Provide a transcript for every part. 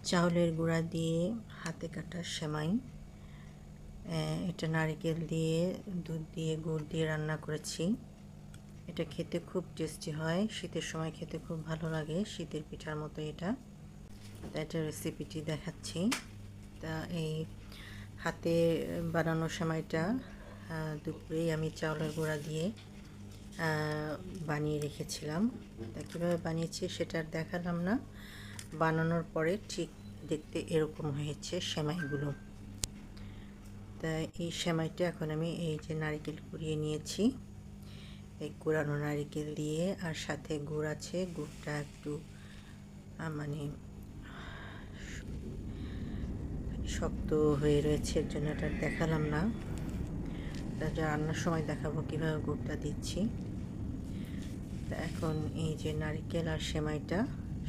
চাউলের গুঁড়া দিয়ে হাতে কাটা সেমাই। এটা নারকেল দিয়ে, দুধ দিয়ে, গুড় দিয়ে রান্না করেছি। এটা খেতে খুব টেস্টি হয়, শীতের সময় খেতে খুব ভালো লাগে, শীতের পিঠার মতো এটা। এটা রেসিপিটি দেখাচ্ছি। তা এই হাতে বানানো সেমাইটা দুপুরেই আমি চাউলের গুঁড়া দিয়ে বানিয়ে রেখেছিলাম। তা কীভাবে বানিয়েছি সেটা আর দেখালাম না। বানানোর পরে ঠিক দেখতে এরকম হয়েছে সেমাইগুলো। তা এই সেমাইটা এখন আমি এই যে নারকেল কুড়িয়ে নিয়েছি, এই কুড়ানো নারকেল দিয়ে, আর সাথে গুড় আছে। গুড়টা একটু মানে শক্ত হয়ে রয়েছে, এর জন্য এটা দেখালাম না। তা রান্নার সময় দেখাবো কীভাবে গুড়টা দিচ্ছি। তা এখন এই যে নারকেল আর সেমাইটা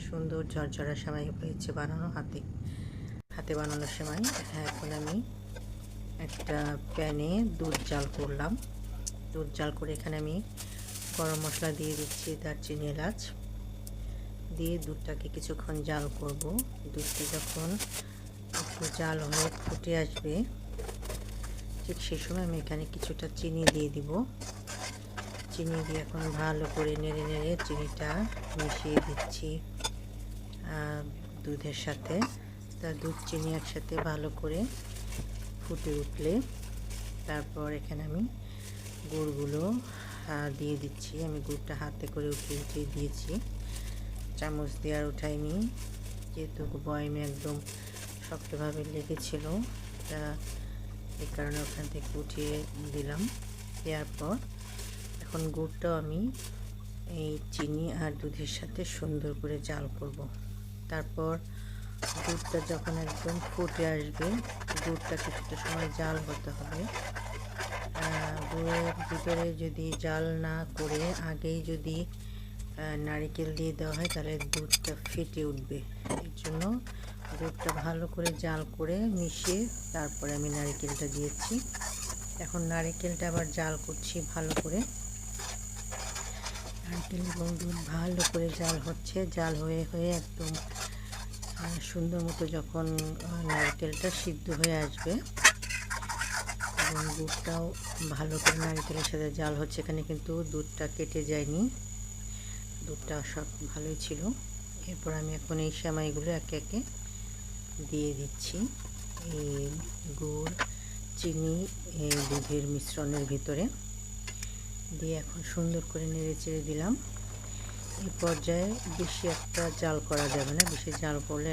সুন্দর ঝরঝরা সেমাই হয়েছে, বানানো হাতে বানানো সেমাই। এখন আমি একটা প্যানে দুধ জাল করলাম। দুধ জাল করে এখানে আমি গরম মশলা দিয়ে দিচ্ছি, দারচিনি, এলাচ দিয়ে দুধটাকে কিছুক্ষণ জাল করব। দুধটা যখন একটু জাল হয়ে ফুটে আসবে, ঠিক সেই সময় আমি এখানে কিছুটা চিনি দিয়ে দিব। চিনি দিয়ে এখন ভালো করে নেড়ে নেড়ে চিনিটা মিশিয়ে দিচ্ছি দুধের সাথে। তা দুধ চিনি একসাথে ভালো করে ফুটে উঠলে তারপর এখানে আমি গুড়গুলো দিয়ে দিচ্ছি। আমি গুড়টা হাতে করে উঠিয়ে দিয়েছি, চামচ দিয়ে আর উঠাইনি, যেহেতু বয়মে একদম শক্তভাবে লেগেছিল। তা এই কারণে ওখান থেকে উঠিয়ে দিলাম। দেওয়ার পর এখন গুড়টাও আমি এই চিনি আর দুধের সাথে সুন্দর করে জাল করব। তারপর দুধটা যখন একদম ফুটে আসবে, দুধটা কিছুটা সময় জাল হতে হবে। গুড়ের ভিতরে যদি জাল না করে আগেই যদি নারকেল দিয়ে দেওয়া হয় তাহলে দুধটা ফেটে উঠবে। এর জন্য দুধটা ভালো করে জাল করে মিশিয়ে তারপরে আমি নারকেলটা দিয়েছি। এখন নারকেলটা আবার জাল করছি ভালো করে। নারকেল এবং দুধ ভালো করে জাল হচ্ছে, জাল হয়ে হয়ে একদম সুন্দর মতো যখন নারকেলটা সিদ্ধ হয়ে আসবে এবং দুধটাও ভালো করে নারকেলের সাথে জাল হচ্ছে, এখানে কিন্তু দুধটা কেটে যায়নি, দুধটা সব ভালোই ছিল। এরপর আমি এখন এই সেমাইগুলো একে একে দিয়ে দিচ্ছি এই গুড়, চিনি, এই দুধের মিশ্রণের ভিতরে দিয়ে এখন সুন্দর করে নেড়ে চেড়ে দিলাম। এই পর্যায়ে বেশি একটা জাল করা যাবে না, বেশি জাল করলে